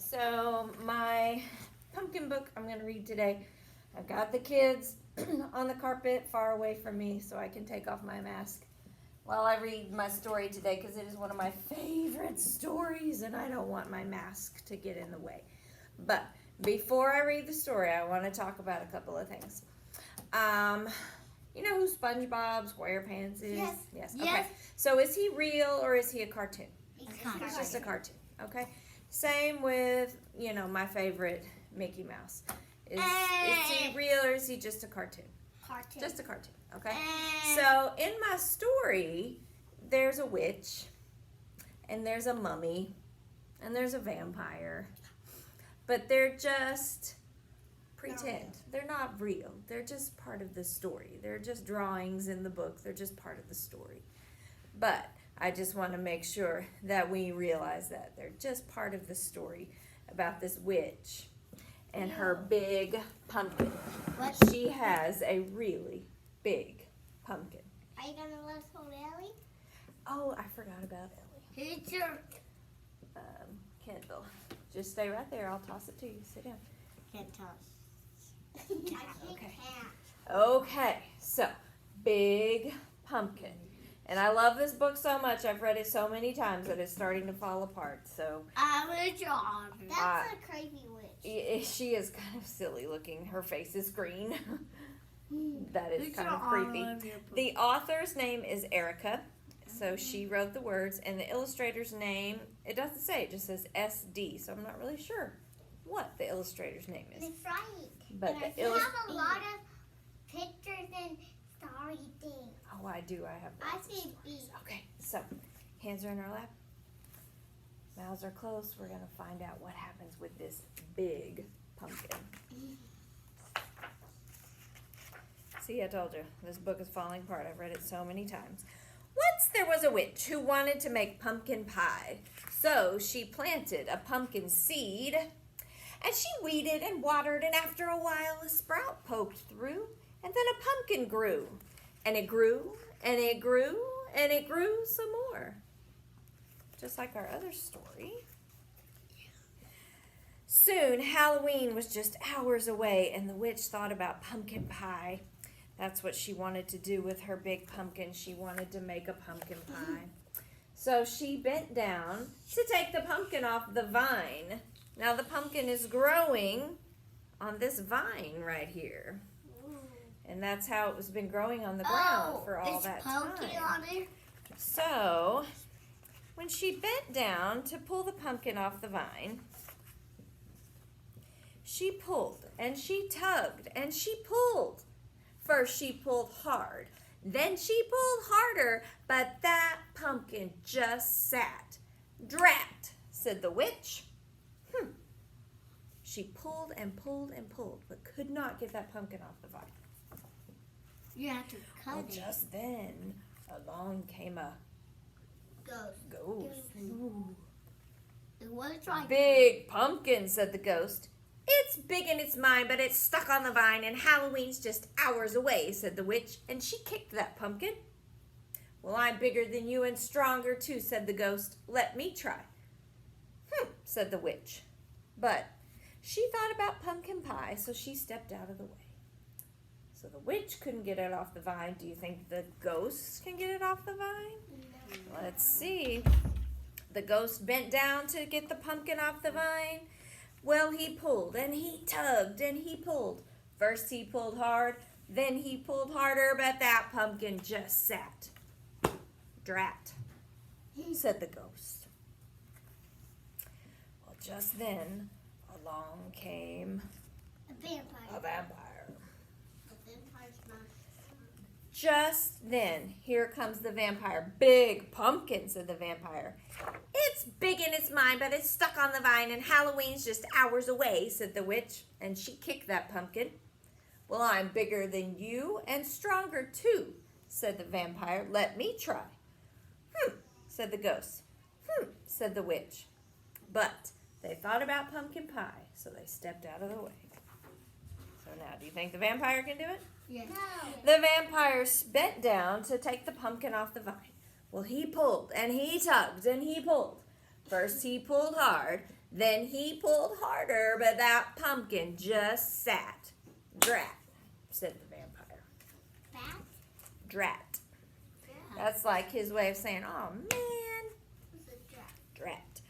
So my pumpkin book I'm going to read today, I've got the kids on the carpet far away from me so I can take off my mask while I read my story today because it is one of my favorite stories and I don't want my mask to get in the way. But before I read the story, I want to talk about a couple of things. You know who SpongeBob SquarePants is? Yes. Yes. Yes. Okay. So is he real or is he a cartoon? He's He's just a cartoon. Okay. Same with, my favorite Mickey Mouse. Is he real or is he just a cartoon? Cartoon. Just a cartoon. Okay. So in my story, there's a witch, and there's a mummy, and there's a vampire, but they're just pretend. They're not real. They're just part of the story. They're just drawings in the book. They're just part of the story. But I just want to make sure that we realize that they're just part of the story about this witch and her big pumpkin. What? She has a really big pumpkin. Are you gonna let us hold Ellie? Oh, I forgot about Ellie. Who's your Kendall. Just stay right there. I'll toss it to you. Sit down. can't toss? Okay. Okay, so big pumpkin. And I love this book so much. I've read it so many times that it's starting to fall apart. So I'm a John. That's a crazy witch. she is kind of silly looking. Her face is green. That is kind of creepy. The author's name is Erica. So she wrote the words, and the illustrator's name, it doesn't say, it just says SD. So I'm not really sure what the illustrator's name is. It's right. But You have a lot of pictures and story things. Oh, I do. I have I lots of see stories. B. Okay, so hands are in our lap. Mouths are closed. We're going to find out what happens with this big pumpkin. See, I told you, this book is falling apart. I've read it so many times. Once there was a witch who wanted to make pumpkin pie. So she planted a pumpkin seed, and she weeded and watered, and after a while a sprout poked through, and then a pumpkin grew. And it grew, and it grew, and it grew some more. Just like our other story. Soon, Halloween was just hours away, and the witch thought about pumpkin pie. That's what she wanted to do with her big pumpkin. She wanted to make a pumpkin pie. So she bent down to take the pumpkin off the vine. Now the pumpkin is growing on this vine right here. And that's how it was been growing on the ground for all that time. On it? So when she bent down to pull the pumpkin off the vine, she pulled and she tugged and she pulled. First she pulled hard, then she pulled harder, but that pumpkin just sat. Drat, said the witch. She pulled and pulled and pulled, but could not get that pumpkin off the vine. You have to cut Well, it. just then, along came a ghost. Ooh. It was like Big pumpkin, said the ghost. It's big in its mind, but it's stuck on the vine, and Halloween's just hours away, said the witch, and she kicked that pumpkin. Well, I'm bigger than you and stronger too, said the ghost. Let me try. Said the witch. But she thought about pumpkin pie, so she stepped out of the way. So the witch couldn't get it off the vine. Do you think the ghost can get it off the vine? Let's see. The ghost bent down to get the pumpkin off the vine. Well, he pulled and he tugged and he pulled. First he pulled hard, then he pulled harder, but that pumpkin just sat. Drat, said the ghost. Well, just then along came a vampire. a vampire. A vampire's not. Just then, here comes the vampire. Big pumpkin, said the vampire. It's big in its mind, but it's stuck on the vine, and Halloween's just hours away, said the witch, and she kicked that pumpkin. Well, I'm bigger than you and stronger too, said the vampire. Let me try. Said the ghost. Said the witch. But they thought about pumpkin pie, so they stepped out of the way. So now, do you think the vampire can do it? Yeah. The vampire bent down to take the pumpkin off the vine. Well, he pulled and he tugged and he pulled. First he pulled hard, then he pulled harder, but that pumpkin just sat. Drat, said the vampire. Bat? Drat. That's like his way of saying, oh man. What's a drat? Drat.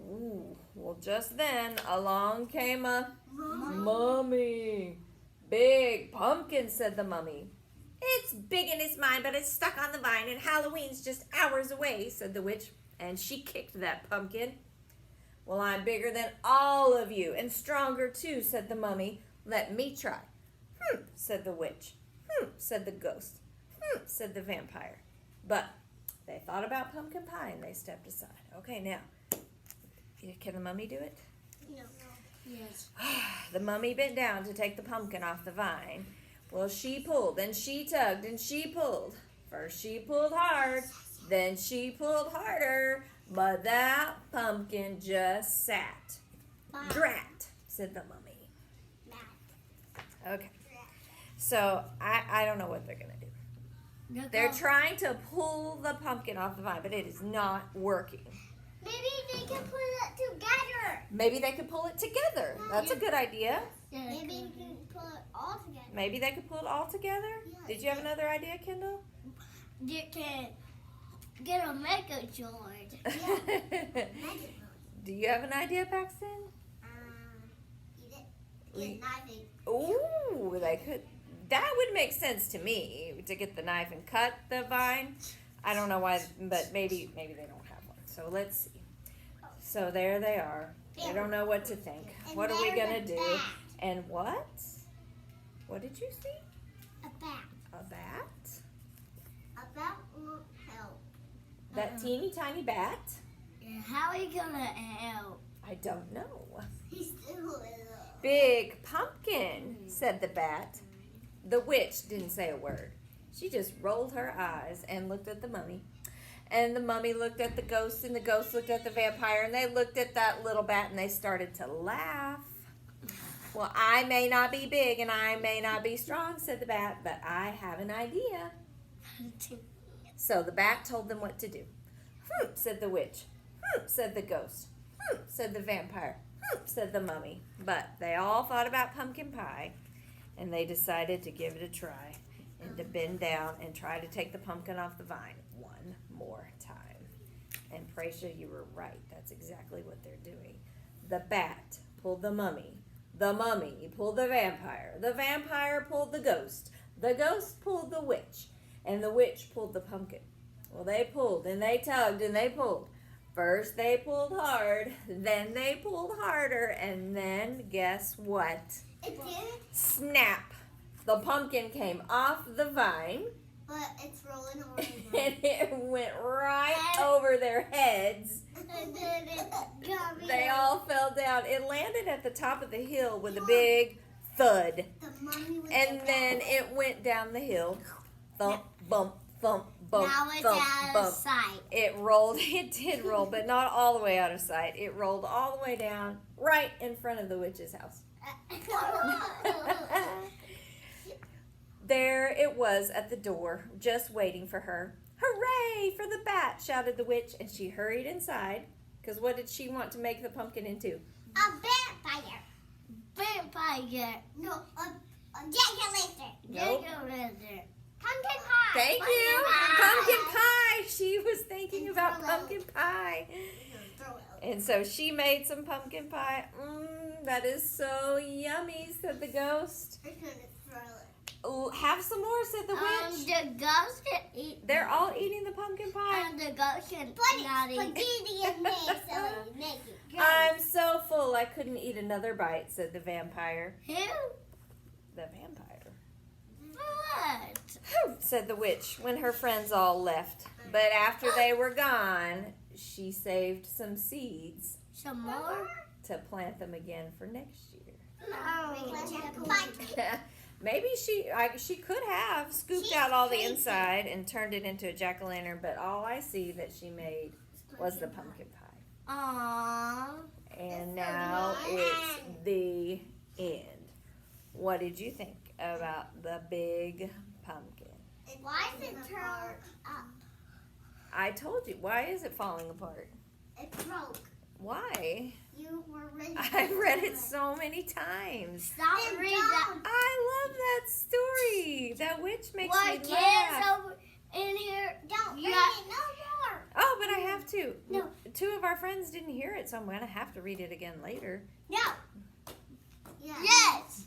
Ooh, well just then along came a Mummy. mummy. Big pumpkin, said the mummy. It's big and it's mine, but it's stuck on the vine and Halloween's just hours away, said the witch, and she kicked that pumpkin. Well, I'm bigger than all of you and stronger too, said the mummy. Let me try. Said the witch. Said the ghost. Said the vampire. But they thought about pumpkin pie and they stepped aside. Okay, now, can the mummy do it? No. Yes. The mummy bent down to take the pumpkin off the vine. Well, she pulled and she tugged and she pulled. First she pulled hard, then she pulled harder, but that pumpkin just sat. Drat, said the mummy. Okay, so I don't know what they're going to do. They're trying to pull the pumpkin off the vine, but it is not working. Maybe they can put it together. Maybe they could pull it together. That's a good idea. Maybe you can put it all together. Maybe they could pull it all together. Yeah. Did you have another idea, Kendall? You can get a mega George. Magic Do you have an idea, Paxton? Eat it. Get knifing. Ooh, they could. That would make sense to me, to get the knife and cut the vine. I don't know why, but maybe they don't have one. So let's see. So there they are. They don't know what to think. And What are we there's gonna a do? bat. And what? What did you see? A bat. A bat? A bat won't help. That teeny tiny bat? How are you gonna help? I don't know. He's still little. Big pumpkin, said the bat. The witch didn't say a word. She just rolled her eyes and looked at the mummy. And the mummy looked at the ghost, and the ghost looked at the vampire, and they looked at that little bat, and they started to laugh. Well, I may not be big, and I may not be strong, said the bat, but I have an idea. So the bat told them what to do. Said the witch. Said the ghost. Said the vampire. Said the mummy. But they all thought about pumpkin pie, and they decided to give it a try and to bend down and try to take the pumpkin off the vine one more time. And Praisha, you were right. That's exactly what they're doing. The bat pulled the mummy. The mummy pulled the vampire. The vampire pulled the ghost. The ghost pulled the witch. And the witch pulled the pumpkin. Well, they pulled and they tugged and they pulled. First they pulled hard, then they pulled harder, and then guess what? It did, Snap! The pumpkin came off the vine, but it's rolling over. and it went right over their heads. And then it got me. They all fell down. It landed at the top of the hill with a big thud. The mummy was And then it went down the hill. Thump, bump, thump, bump, Now it's thump, out bump. of sight. It rolled, it did roll, but not all the way out of sight. It rolled all the way down right in front of the witch's house. There it was at the door, just waiting for her. Hooray for the bat, shouted the witch, and she hurried inside. Because what did she want to make the pumpkin into? A vampire. Vampire. No, a jack-o'-lantern. Nope. Jack-o'-lantern. Pumpkin pie. Thank you. Pumpkin pie. She was thinking about pumpkin pie. Throw it out. And so she made some pumpkin pie. That is so yummy, said the ghost. I'm gonna throw it. Oh, have some more, said the witch. The ghost can eat. They're all eating the pumpkin pie. And the ghost can Put not eat. spaghetti in there so you make it good. I'm so full I couldn't eat another bite, said the vampire. Who? The vampire. What? Said the witch when her friends all left. But after they were gone, she saved some seeds Some more? to plant them again for next year. No. Maybe she could have scooped out all the inside and turned it into a jack-o'-lantern, but all I see that she made was the pumpkin pie. Aww. And now it's the end. What did you think about the big pumpkin? Why is it turned up? I told you. Why is it falling apart? It broke. Why? You were ready. I've read it so many times. Stop Then reading don't. that. I love that story. That witch makes What me kids laugh. over in here? Don't You read got- it no more. Oh, but I have to. No. 2 of our friends didn't hear it, so I'm going to have to read it again later. No. Yeah. Yes.